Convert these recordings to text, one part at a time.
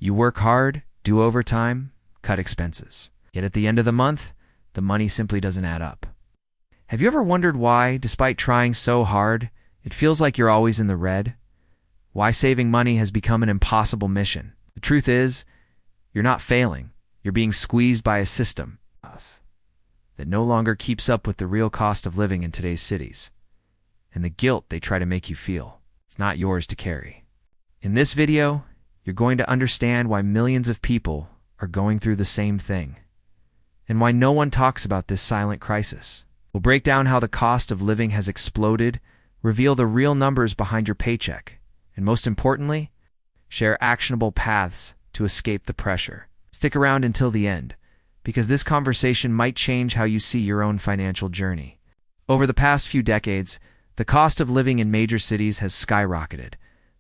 You work hard, do overtime, cut expenses. Yet at the end of the month, the money simply doesn't add up. Have you ever wondered why, despite trying so hard, it feels like you're always in the red? Why saving money has become an impossible mission? The truth is, you're not failing. You're being squeezed by a system that no longer keeps up with the real cost of living in today's cities. And the guilt they try to make you feel, it's not yours to carry. In this video, you're going to understand why millions of people are going through the same thing, and why no one talks about this silent crisis. We'll break down how the cost of living has exploded, reveal the real numbers behind your paycheck, and most importantly, share actionable paths to escape the pressure. Stick around until the end, because this conversation might change how you see your own financial journey. Over the past few decades, the cost of living in major cities has skyrocketed,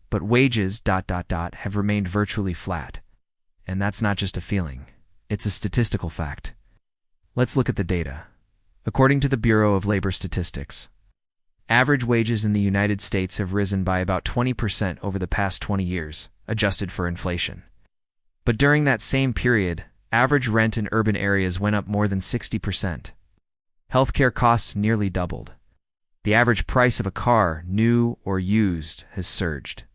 but wages ... have remained virtually flat. And that's not just a feeling, it's a statistical fact. Let's look at the data. According to the Bureau of Labor Statistics, average wages in the United States have risen by about 20% over the past 20 years, adjusted for inflation. But during that same period, average rent in urban areas went up more than 60%. Healthcare costs nearly doubled. The average price of a car, new or used, has surged.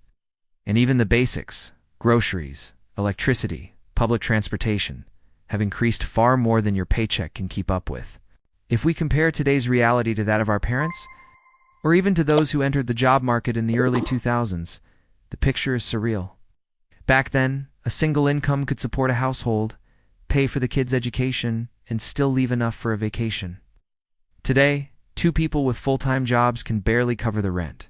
And even the basics, groceries, electricity, public transportation, have increased far more than your paycheck can keep up with. If we compare today's reality to that of our parents, or even to those who entered the job market in the early 2000s, the picture is surreal. Back then, a single income could support a household, pay for the kids' education, and still leave enough for a vacation. Today, two people with full-time jobs can barely cover the rent.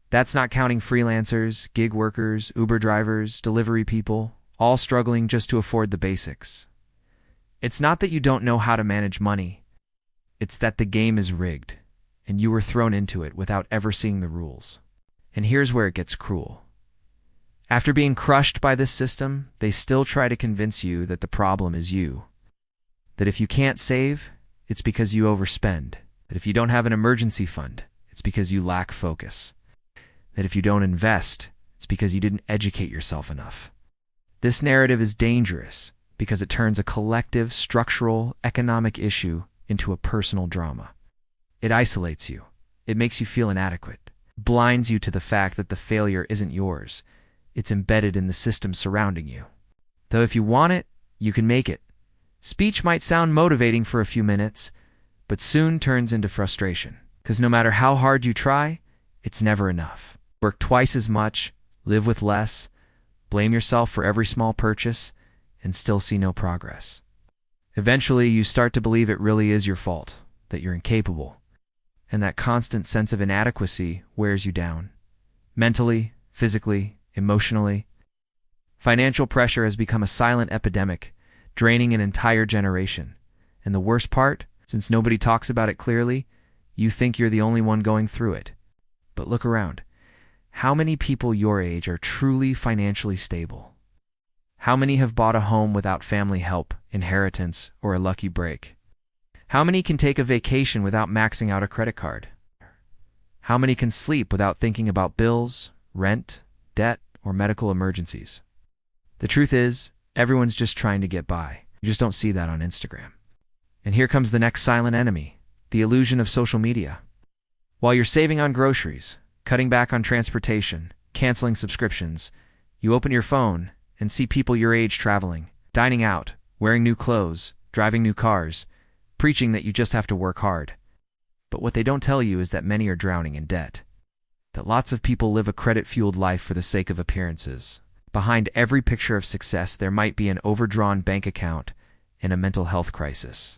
That's not counting freelancers, gig workers, Uber drivers, delivery people, all struggling just to afford the basics. It's not that you don't know how to manage money. It's that the game is rigged, and you were thrown into it without ever seeing the rules. And here's where it gets cruel. After being crushed by this system, they still try to convince you that the problem is you. That if you can't save, it's because you overspend. That if you don't have an emergency fund, it's because you lack focus. That if you don't invest, it's because you didn't educate yourself enough. This narrative is dangerous because it turns a collective, structural, economic issue into a personal drama. It isolates you. It makes you feel inadequate. It blinds you to the fact that the failure isn't yours. It's embedded in the system surrounding you. Though if you want it, you can make it. Speech might sound motivating for a few minutes, but soon turns into frustration. Because no matter how hard you try, it's never enough. Work twice as much, live with less, blame yourself for every small purchase, and still see no progress. Eventually, you start to believe it really is your fault, that you're incapable, and that constant sense of inadequacy wears you down. Mentally, physically, emotionally. Financial pressure has become a silent epidemic, draining an entire generation. And the worst part, since nobody talks about it clearly, you think you're the only one going through it. But look around. How many people your age are truly financially stable? How many have bought a home without family help, inheritance, or a lucky break? How many can take a vacation without maxing out a credit card? How many can sleep without thinking about bills, rent, debt, or medical emergencies? The truth is, everyone's just trying to get by. You just don't see that on Instagram. And here comes the next silent enemy, the illusion of social media. While you're saving on groceries, cutting back on transportation, canceling subscriptions, you open your phone and see people your age traveling, dining out, wearing new clothes, driving new cars, preaching that you just have to work hard. But what they don't tell you is that many are drowning in debt. That lots of people live a credit-fueled life for the sake of appearances. Behind every picture of success, there might be an overdrawn bank account and a mental health crisis.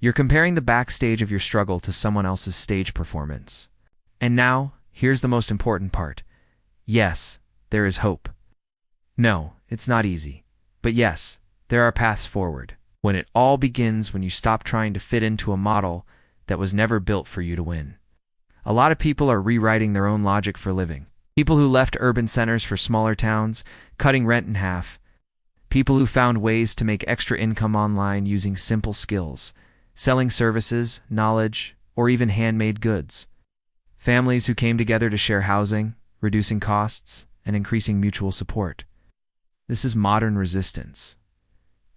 You're comparing the backstage of your struggle to someone else's stage performance. And now, here's the most important part. Yes, there is hope. No, it's not easy. But yes, there are paths forward. When it all begins when you stop trying to fit into a model that was never built for you to win. A lot of people are rewriting their own logic for living. People who left urban centers for smaller towns, cutting rent in half. People who found ways to make extra income online using simple skills, selling services, knowledge, or even handmade goods. Families who came together to share housing, reducing costs, and increasing mutual support. This is modern resistance.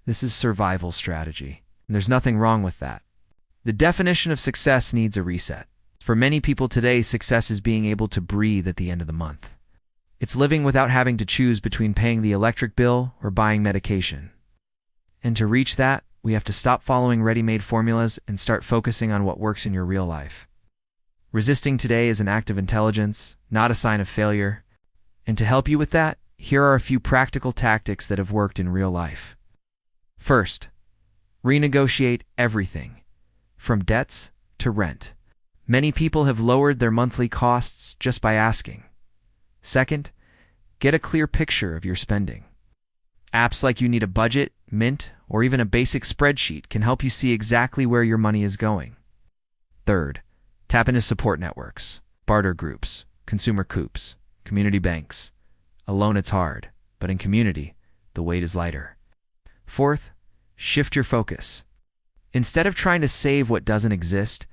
This is survival strategy. And there's nothing wrong with that. The definition of success needs a reset. For many people today, success is being able to breathe at the end of the month. It's living without having to choose between paying the electric bill or buying medication. And to reach that, we have to stop following ready-made formulas and start focusing on what works in your real life. Resisting today is an act of intelligence, not a sign of failure. And to help you with that, here are a few practical tactics that have worked in real life. First, renegotiate everything, from debts to rent. Many people have lowered their monthly costs just by asking. Second, get a clear picture of your spending. Apps like You Need a Budget, Mint, or even a basic spreadsheet can help you see exactly where your money is going. Third, tap into support networks, barter groups, consumer coups, community banks. Alone it's hard, but in community, the weight is lighter. Fourth, shift your focus. Instead of trying to save what doesn't exist,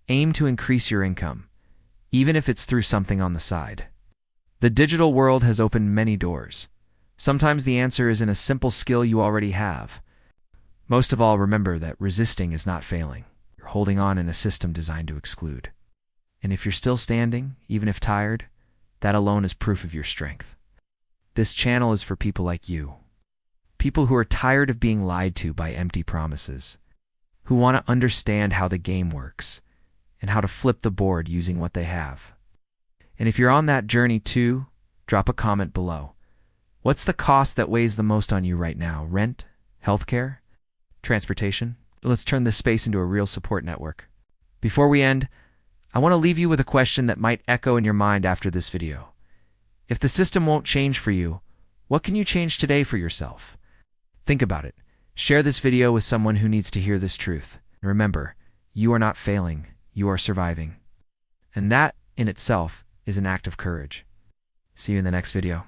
aim to increase your income, even if it's through something on the side. The digital world has opened many doors. Sometimes the answer is in a simple skill you already have. Most of all, remember that resisting is not failing. You're holding on in a system designed to exclude. And if you're still standing, even if tired, that alone is proof of your strength. This channel is for people like you. People who are tired of being lied to by empty promises, who want to understand how the game works and how to flip the board using what they have. And if you're on that journey too, drop a comment below. What's the cost that weighs the most on you right now? Rent? Healthcare? Transportation? Let's turn this space into a real support network. Before we end, I want to leave you with a question that might echo in your mind after this video. If the system won't change for you, what can you change today for yourself? Think about it. Share this video with someone who needs to hear this truth. And remember, you are not failing, you are surviving. And that, in itself, is an act of courage. See you in the next video.